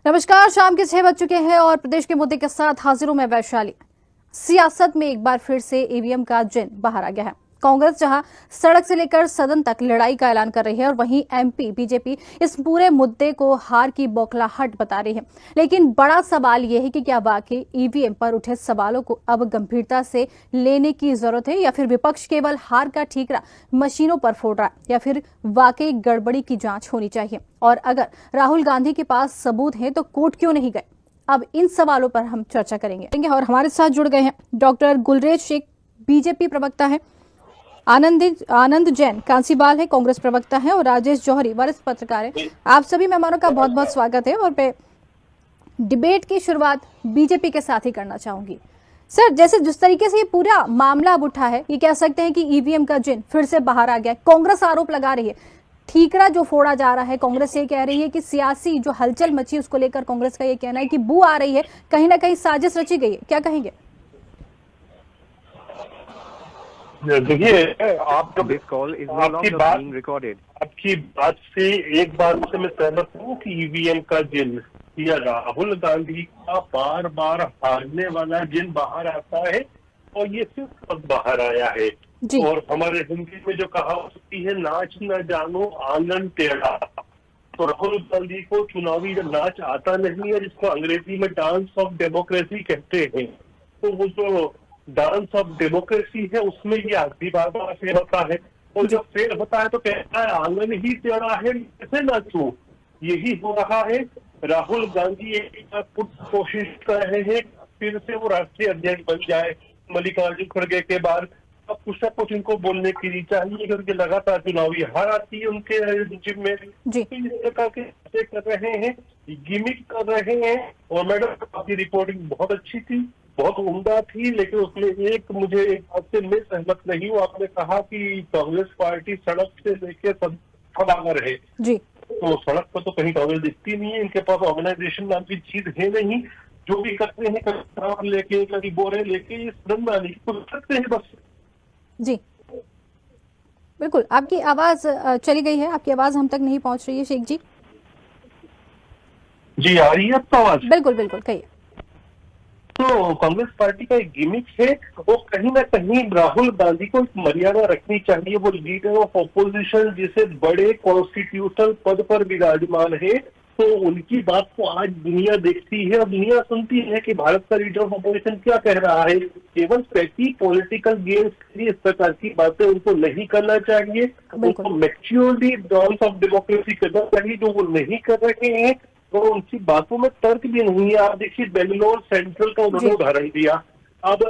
नमस्कार, शाम के 6 बज चुके हैं और प्रदेश के मुद्दे के साथ हाजिर हूं मैं वैशाली। सियासत में एक बार फिर से ईवीएम का जिन बाहर आ गया है। कांग्रेस जहां सड़क से लेकर सदन तक लड़ाई का ऐलान कर रही है और वहीं एमपी बीजेपी इस पूरे मुद्दे को हार की बौखलाहट बता रही है। लेकिन बड़ा सवाल यह है कि क्या वाकई ईवीएम पर उठे सवालों को अब गंभीरता से लेने की जरूरत है या फिर विपक्ष केवल हार का ठीकरा मशीनों पर फोड़ रहा है, या फिर वाकई गड़बड़ी की जांच होनी चाहिए। और अगर राहुल गांधी के पास सबूत है तो कोर्ट क्यों नहीं गए? अब इन सवालों पर हम चर्चा करेंगे और हमारे साथ जुड़ गए हैं डॉक्टर गुलरेज शेख, बीजेपी प्रवक्ता है, आनंद जैन कांसीबाल है, कांग्रेस प्रवक्ता है, और राजेश जौहरी वरिष्ठ पत्रकार है। आप सभी मेहमानों का बहुत बहुत स्वागत है और मैं डिबेट की शुरुआत बीजेपी के साथ ही करना चाहूंगी। सर, जैसे जिस तरीके से ये पूरा मामला अब उठा है, ये कह सकते हैं कि ईवीएम का जिन फिर से बाहर आ गया। कांग्रेस आरोप लगा रही है, ठीकरा जो फोड़ा जा रहा है। कांग्रेस ये कह रही है कि सियासी जो हलचल मची उसको लेकर कांग्रेस का ये कहना है कि बू आ रही है, कहीं ना कहीं साजिश रची गई है। क्या कहेंगे? देखिए, आपकी बात से एक बात से मैं सहमत हूँ कि ईवीएम का जिन या राहुल गांधी का बार बार हारने वाला जिन बाहर आता है और ये सिर्फ बाहर आया है। और हमारे हिंदी में जो कहावत होती है, नाच न जानो आंगन टेढ़ा, तो राहुल गांधी को चुनावी नाच आता नहीं है, जिसको अंग्रेजी में डांस ऑफ डेमोक्रेसी कहते हैं। तो वो जो डांस ऑफ डेमोक्रेसी है उसमें ये आखिरी बार फेल होता है, और जब फेल होता है तो कहता है आंगन ही टेढ़ा है, कैसे नाचूं। यही हो रहा है। राहुल गांधी एक कोशिश कर रहे हैं फिर से वो राष्ट्रीय अध्यक्ष बन जाए मल्लिकार्जुन खड़गे के बाद। अब कुछ ना कुछ इनको बोलने के लिए चाहिए, क्योंकि लगातार चुनावी हार आती है उनके जिम में। इस प्रकार के कर रहे हैं, गिमिक कर रहे हैं। और मैडम, आपकी रिपोर्टिंग बहुत अच्छी थी, बहुत उम्दा थी, लेकिन उसमें मुझे एक बात से मैं सहमत नहीं हूँ। आपने कहा कि कांग्रेस पार्टी सड़क से लेकर सब आगे रहे जी। तो सड़क पर तो कहीं कांग्रेस दिखती नहीं है। इनके पास ऑर्गेनाइजेशन नाम की चीज है नहीं। जो भी करते हैं कभी लेके कभी बोरे लेके ये सदन में आने की कोशिश करते हैं बस। जी बिल्कुल, आपकी आवाज चली गई है, आपकी आवाज हम तक नहीं पहुंच रही है शेख जी। जी आ रही है आपको आवाज? बिल्कुल बिल्कुल, कहिए। तो कांग्रेस पार्टी का एक गिमिक है, वो कहीं ना कहीं राहुल गांधी को एक मर्यादा रखनी चाहिए। वो लीडर ऑफ ऑपोजिशन जिसे बड़े कॉन्स्टिट्यूशनल पद पर विराजमान है, तो उनकी बात को आज दुनिया देखती है और दुनिया सुनती है कि भारत का लीडर ऑफ ऑपोजिशन क्या कह रहा है। केवल पैटी पॉलिटिकल गेम्स के लिए इस प्रकार की बातें उनको नहीं करना चाहिए। उनको मैच्योरली डांस ऑफ डेमोक्रेसी करना चाहिए, जो वो नहीं कर रहे हैं। तो उनकी बातों में तर्क भी नहीं है। आप देखिए, बेंगलोर सेंट्रल का उन्होंने उदाहरण दिया। अब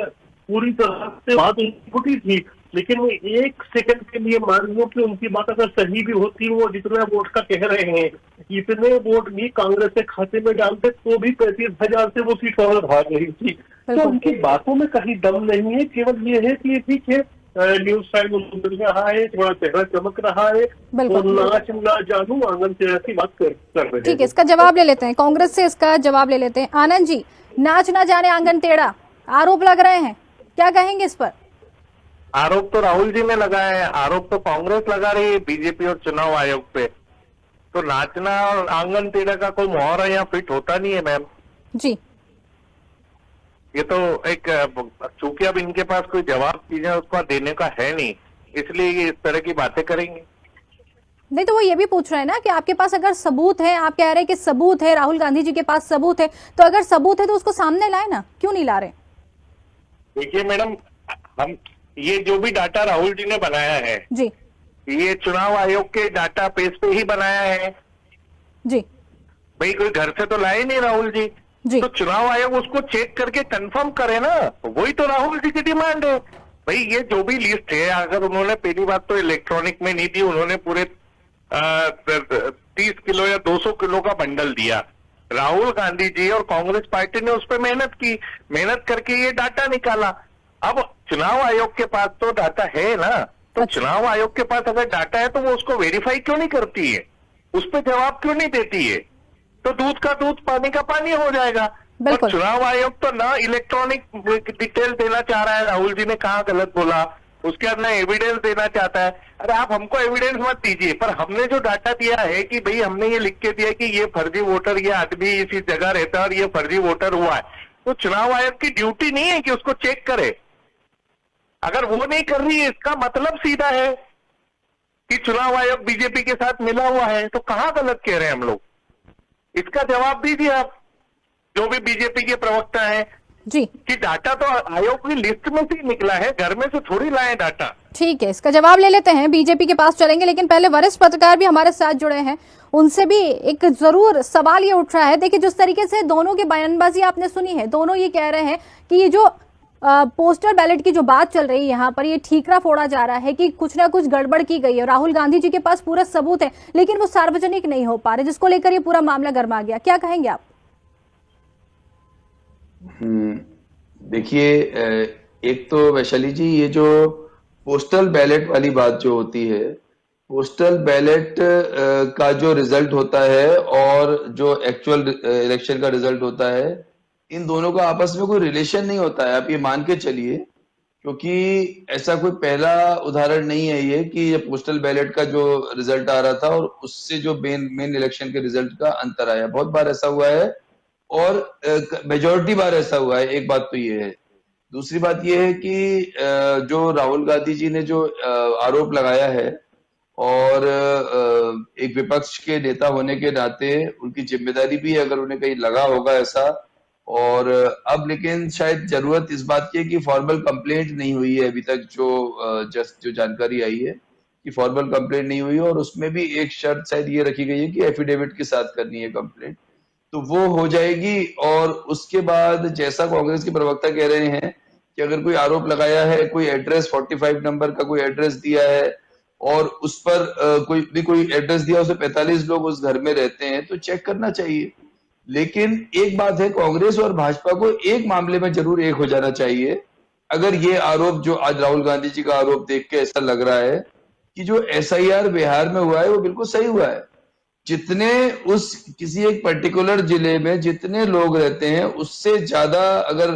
पूरी तरह से बात उनकी खोटी थी, लेकिन वो एक सेकंड के लिए मान लो कि उनकी बात अगर सही भी होती, वो जितना वोट का कह रहे हैं, इतने वोट भी कांग्रेस के खाते में डालते तो भी 35,000 से वो सीट और भाग रही थी। तो उनकी बातों में कहीं दम नहीं है। केवल ये है कि ठीक है, न्यूज साइड मिल रहा है, थोड़ा चेहरा चमक रहा है, और नाच ना जानू आंगन टेढ़ा की बात कर रहे हैं। ठीक है, इसका जवाब ले लेते हैं, कांग्रेस से इसका जवाब ले लेते हैं। आनंद जी, नाच ना जाने आंगन टेढ़ा आरोप लग रहे हैं, क्या कहेंगे इस पर? आरोप तो राहुल जी ने लगाया है, आरोप तो कांग्रेस लगा रही है बीजेपी और चुनाव आयोग पे। तो नाचना और आंगन टेढ़ा का कोई मुहावरा यहाँ फिट होता नहीं है मैम जी। ये तो एक, चूंकि अब इनके पास कोई जवाब चीजें उसका देने का है नहीं, इसलिए ये इस तरह की बातें करेंगे। नहीं तो वो ये भी पूछ रहे हैं ना कि आपके पास अगर सबूत है, आप कह रहे हैं कि सबूत है, राहुल गांधी जी के पास सबूत है, तो अगर सबूत है तो उसको सामने लाए ना, क्यों नहीं ला रहे? देखिए मैडम, हम ये जो भी डाटा राहुल जी ने बनाया है जी, ये चुनाव आयोग के डाटा बेस पे ही बनाया है जी। भाई कोई घर से तो लाए नहीं राहुल जी। तो चुनाव आयोग उसको चेक करके कंफर्म करे ना, वही तो राहुल जी की डिमांड है। भाई ये जो भी लिस्ट है, अगर उन्होंने पहली बात तो इलेक्ट्रॉनिक में नहीं दी, उन्होंने पूरे 30 किलो या 200 किलो का बंडल दिया। राहुल गांधी जी और कांग्रेस पार्टी ने उस पर मेहनत की, मेहनत करके ये डाटा निकाला। अब चुनाव आयोग के पास तो डाटा है ना, तो चुनाव आयोग के पास अगर डाटा है तो वो उसको वेरीफाई क्यों नहीं करती है, उस पर जवाब क्यों नहीं देती है? तो दूध का दूध पानी का पानी हो जाएगा। और चुनाव आयोग तो ना इलेक्ट्रॉनिक डिटेल देना चाह रहा है, राहुल जी ने कहा गलत बोला, उसके अंदर एविडेंस देना चाहता है। अरे आप हमको एविडेंस मत दीजिए, पर हमने जो डाटा दिया है कि भाई हमने ये लिख के दिया कि ये फर्जी वोटर, ये आदमी इसी जगह रहता है और ये फर्जी वोटर हुआ है, तो चुनाव आयोग की ड्यूटी नहीं है कि उसको चेक करे। अगर वो नहीं कर रही है, इसका मतलब सीधा है कि चुनाव आयोग बीजेपी के साथ मिला हुआ है। तो कहां गलत कह रहे हैं हम लोग? इसका जवाब दीजिए आप, जो भी बीजेपी के प्रवक्ता हैं, जी कि डाटा तो आयोग की लिस्ट में से ही निकला है, घर में से थोड़ी लाए डाटा। ठीक है, इसका जवाब ले लेते हैं, बीजेपी के पास चलेंगे, लेकिन पहले वरिष्ठ पत्रकार भी हमारे साथ जुड़े हैं, उनसे भी एक जरूर सवाल ये उठ रहा है। देखिए, जिस तरीके से दोनों की बयानबाजी आपने सुनी है, दोनों ये कह रहे हैं कि ये जो पोस्टल बैलेट की जो बात चल रही है यहाँ पर, ये ठीकरा फोड़ा जा रहा है कि कुछ ना कुछ गड़बड़ की गई है। राहुल गांधी जी के पास पूरा सबूत है, लेकिन वो सार्वजनिक नहीं हो पा रहे, जिसको लेकर ये पूरा मामला गर्मा गया। क्या कहेंगे आप? देखिए, एक तो वैशाली जी, ये जो पोस्टल बैलेट वाली बात जो होती है, पोस्टल बैलेट का जो रिजल्ट होता है और जो एक्चुअल इलेक्शन का रिजल्ट होता है, इन दोनों का आपस में कोई रिलेशन नहीं होता है, आप ये मान के चलिए। क्योंकि ऐसा कोई पहला उदाहरण नहीं है ये कि ये पोस्टल बैलेट का जो रिजल्ट आ रहा था और उससे जो मेन इलेक्शन के रिजल्ट का अंतर आया। बहुत बार ऐसा हुआ है और मेजॉरिटी बार ऐसा हुआ है। एक बात तो ये है। दूसरी बात ये है कि जो राहुल गांधी जी ने जो आरोप लगाया है, और एक विपक्ष के नेता होने के नाते उनकी जिम्मेदारी भी है अगर उन्हें कहीं लगा होगा ऐसा। और अब लेकिन शायद जरूरत इस बात की है कि फॉर्मल कंप्लेंट नहीं हुई है अभी तक, जो जानकारी आई है कि फॉर्मल कंप्लेंट नहीं हुई है, और उसमें भी एक शर्त शायद ये रखी गई है कि एफिडेविट के साथ करनी है कंप्लेंट, तो वो हो जाएगी। और उसके बाद जैसा कांग्रेस के प्रवक्ता कह रहे हैं कि अगर कोई आरोप लगाया है, कोई एड्रेस 45 नंबर का कोई एड्रेस दिया है और उस पर कोई एड्रेस दिया, उसमें 45 लोग उस घर में रहते हैं, तो चेक करना चाहिए। लेकिन एक बात है, कांग्रेस और भाजपा को एक मामले में जरूर एक हो जाना चाहिए। अगर ये आरोप जो आज राहुल गांधी जी का आरोप देख के ऐसा लग रहा है कि जो एसआईआर बिहार में हुआ है वो बिल्कुल सही हुआ है। जितने उस किसी एक पर्टिकुलर जिले में जितने लोग रहते हैं, उससे ज्यादा अगर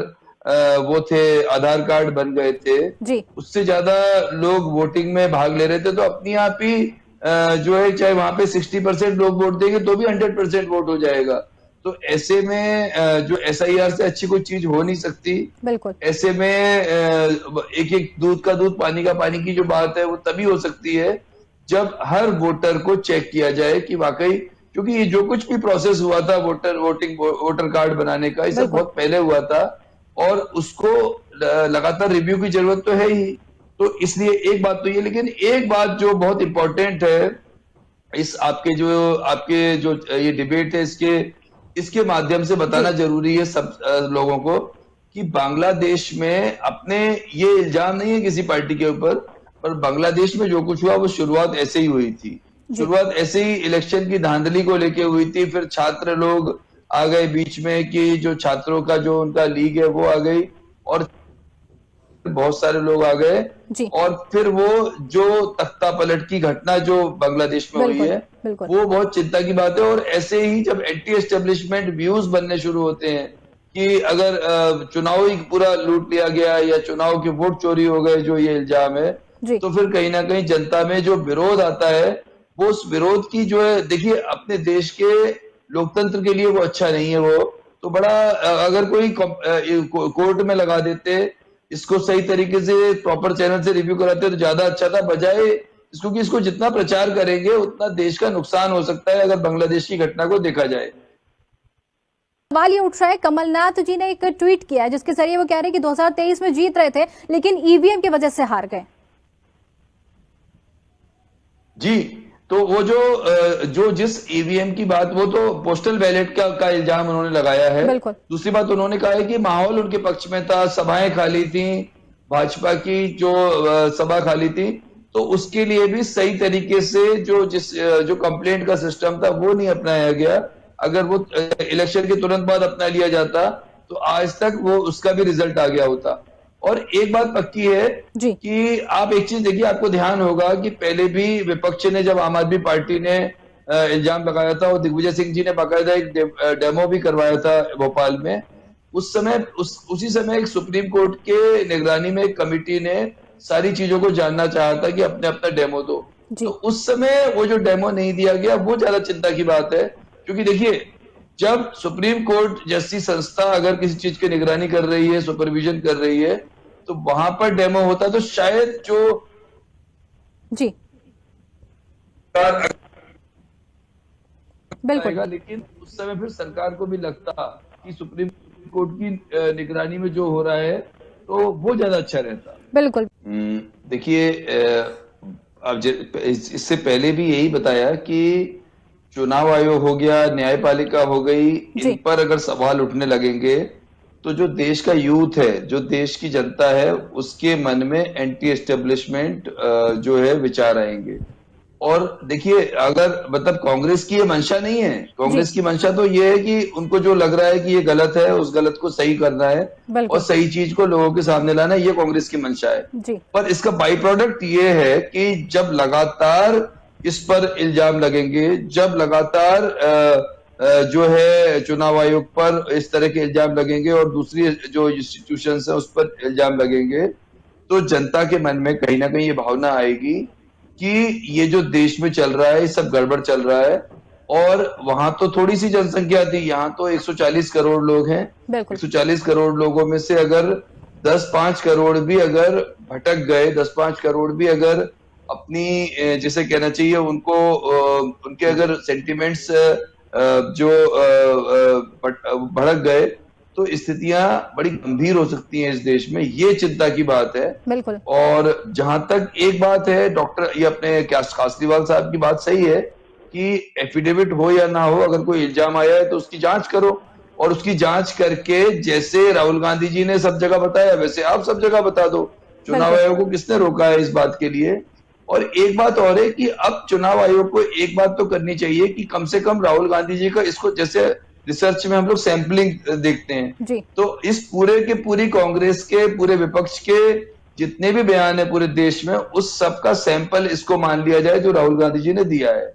वो थे, आधार कार्ड बन गए थे जी, उससे ज्यादा लोग वोटिंग में भाग ले रहे थे, तो अपनी आप ही जो है, चाहे वहां पे 60% लोग वोट देंगे तो भी 100% वोट हो जाएगा। तो ऐसे में जो एसआईआर से अच्छी कोई चीज हो नहीं सकती। बिल्कुल। ऐसे में एक एक दूध का दूध पानी का पानी की जो बात है वो तभी हो सकती है जब हर वोटर को चेक किया जाए कि वाकई, क्योंकि ये जो कुछ भी प्रोसेस हुआ था वोटर कार्ड बनाने का, ये सब बहुत पहले हुआ था और उसको लगातार रिव्यू की जरूरत तो है ही। तो इसलिए एक बात तो ये, लेकिन एक बात जो बहुत इंपॉर्टेंट है इस आपके जो ये डिबेट है, इसके माध्यम से बताना जरूरी है सब लोगों को कि बांग्लादेश में, अपने ये इल्जाम नहीं है किसी पार्टी के ऊपर, पर बांग्लादेश में जो कुछ हुआ वो शुरुआत ऐसे ही हुई थी। शुरुआत ऐसे ही इलेक्शन की धांधली को लेके हुई थी। फिर छात्र लोग आ गए बीच में कि जो छात्रों का जो उनका लीग है वो आ गई और बहुत सारे लोग आ गए, और फिर वो जो तख्ता पलट की घटना जो बांग्लादेश में हुई है वो बहुत चिंता की बात है। और ऐसे ही जब एंटी एस्टेब्लिशमेंट व्यूज बनने शुरू होते हैं कि अगर चुनाव ही पूरा लूट लिया गया या चुनाव के वोट चोरी हो गए, जो ये इल्जाम है, तो फिर कहीं ना कहीं जनता में जो विरोध आता है, वो उस विरोध की जो है, देखिए अपने देश के लोकतंत्र के लिए वो अच्छा नहीं है। वो तो बड़ा, अगर कोई कोर्ट में लगा देते, इसको सही तरीके से प्रॉपर चैनल से रिव्यू कराते तो ज्यादा अच्छा था, बजाय इसको कि इसको जितना प्रचार करेंगे उतना देश का नुकसान हो सकता है अगर बांग्लादेश की घटना को देखा जाए। सवाल ये उठ रहा है, कमलनाथ जी ने एक ट्वीट किया है जिसके जरिए वो कह रहे हैं कि 2023 में जीत रहे थे लेकिन ईवीएम की वजह से हार गए। जी, तो वो जो जिस ईवीएम की बात, वो तो पोस्टल बैलेट का इल्जाम उन्होंने लगाया है। दूसरी बात उन्होंने कहा है कि माहौल उनके पक्ष में था, सभाएं खाली थी, भाजपा की जो सभा खाली थी, तो उसके लिए भी सही तरीके से जो कंप्लेंट का सिस्टम था वो नहीं अपनाया गया। अगर वो इलेक्शन के तुरंत बाद अपना लिया जाता तो आज तक वो उसका भी रिजल्ट आ गया होता। और एक बात पक्की है कि आप एक चीज देखिए, आपको ध्यान होगा कि पहले भी विपक्ष ने, जब आम आदमी पार्टी ने इल्जाम लगाया था और दिग्विजय सिंह जी ने बाकायदा एक डेमो भी करवाया था भोपाल में, उस समय उसी समय एक सुप्रीम कोर्ट के निगरानी में एक कमेटी ने सारी चीजों को जानना चाहा था कि अपने अपना डेमो दो। जी। तो उस समय वो जो डेमो नहीं दिया गया, वो ज्यादा चिंता की बात है। क्योंकि देखिए, जब सुप्रीम कोर्ट जैसी संस्था अगर किसी चीज की निगरानी कर रही है, सुपरविजन कर रही है, तो वहां पर डेमो होता तो शायद जो जी बिल्कुल। आएगा, लेकिन उस समय फिर सरकार को भी लगता कि सुप्रीम कोर्ट की निगरानी में जो हो रहा है, तो वो ज्यादा अच्छा रहता। बिल्कुल। देखिए, अब इससे पहले भी यही बताया कि चुनाव आयोग हो गया, न्यायपालिका हो गई, इन पर अगर सवाल उठने लगेंगे तो जो देश का यूथ है, जो देश की जनता है, उसके मन में एंटी एस्टेब्लिशमेंट जो है विचार आएंगे। और देखिए, अगर मतलब कांग्रेस की ये मंशा नहीं है, कांग्रेस की मंशा तो ये है कि उनको जो लग रहा है कि ये गलत है, उस गलत को सही करना है और सही चीज को लोगों के सामने लाना है, ये कांग्रेस की मंशा है। पर इसका बाई प्रोडक्ट ये है कि जब लगातार इस पर इल्जाम लगेंगे, जब लगातार जो है चुनाव आयोग पर इस तरह के इल्जाम लगेंगे और दूसरी जो इंस्टीट्यूशंस है उस पर इल्जाम लगेंगे, तो जनता के मन में कहीं ना कहीं ये भावना आएगी कि ये जो देश में चल रहा है, ये सब गड़बड़ चल रहा है। और वहां तो थोड़ी सी जनसंख्या थी, यहाँ तो 140 करोड़ लोग हैं। 140 करोड़ लोगों में से अगर 10-5 करोड़ भी अगर भटक गए, 10-5 करोड़ भी अगर अपनी जिसे कहना चाहिए उनको उनके अगर सेंटिमेंट्स जो भड़क गए, तो स्थितियां बड़ी गंभीर हो सकती हैं इस देश में। ये चिंता की बात है। बिल्कुल। और जहां तक एक बात है, डॉक्टर ये अपने केजरीवाल साहब की बात सही है कि एफिडेविट हो या ना हो, अगर कोई इल्जाम आया है तो उसकी जांच करो, और उसकी जांच करके जैसे राहुल गांधी जी ने सब जगह बताया, वैसे आप सब जगह बता दो। चुनाव आयोग को किसने रोका है इस बात के लिए? और एक बात और है कि अब चुनाव आयोग को एक बात तो करनी चाहिए कि कम से कम राहुल गांधी जी का, इसको जैसे रिसर्च में हम लोग सैंपलिंग देखते हैं, तो इस पूरे के पूरी कांग्रेस के, पूरे विपक्ष के जितने भी बयान है पूरे देश में, उस सब का सैंपल इसको मान लिया जाए जो राहुल गांधी जी ने दिया है।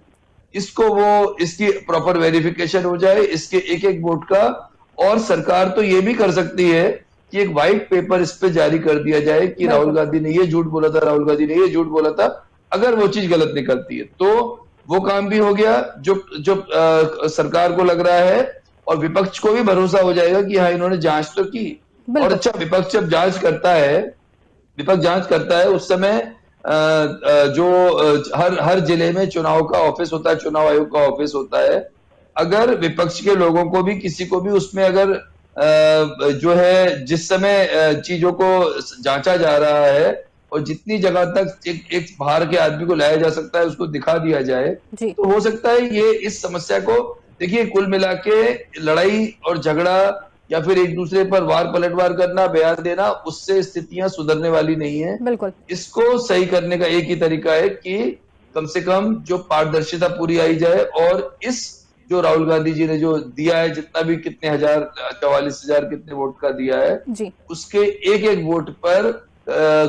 इसको वो इसकी प्रॉपर वेरिफिकेशन हो जाए, इसके एक एक वोट का। और सरकार तो ये भी कर सकती है कि एक व्हाइट पेपर इस पे जारी कर दिया जाए कि राहुल गांधी ने ये झूठ बोला था, राहुल गांधी ने ये झूठ बोला था। अगर वो चीज गलत निकलती है तो वो काम भी हो गया जो सरकार को लग रहा है, और विपक्ष को भी भरोसा हो जाएगा कि हाँ, इन्होंने जांच तो की। और अच्छा, विपक्ष जब जांच करता है उस समय जो हर जिले में चुनाव का ऑफिस होता है, चुनाव आयोग का ऑफिस होता है। अगर विपक्ष के लोगों को भी, किसी को भी उसमें अगर जो है जिस समय चीजों को जांचा जा रहा है और जितनी जगह तक एक बाहर के आदमी को लाया जा सकता है उसको दिखा दिया जाए, तो हो सकता है ये इस समस्या को, देखिए कुल मिला के लड़ाई और झगड़ा या फिर एक दूसरे पर वार पलटवार करना, बयान देना, उससे स्थितियां सुधरने वाली नहीं है। बिल्कुल। इसको सही करने का एक ही तरीका है कि कम से कम जो पारदर्शिता पूरी आई जाए, और इस जो राहुल गांधी जी ने जो दिया है, जितना भी कितने हजार, 44,000 कितने वोट का दिया है, उसके एक एक वोट पर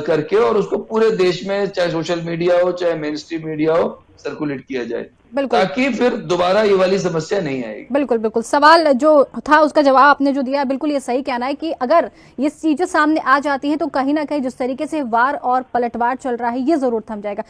करके और उसको पूरे देश में, चाहे सोशल मीडिया हो चाहे मेन स्ट्रीम मीडिया हो, सर्कुलेट किया जाए, ताकि फिर दोबारा ये वाली समस्या नहीं आएगी। बिल्कुल बिल्कुल। सवाल जो था उसका जवाब आपने जो दिया, बिल्कुल ये सही कहना है कि अगर ये चीजें सामने आ जाती हैं तो कहीं ना कहीं जिस तरीके से वार और पलटवार चल रहा है, ये जरूर थम जाएगा।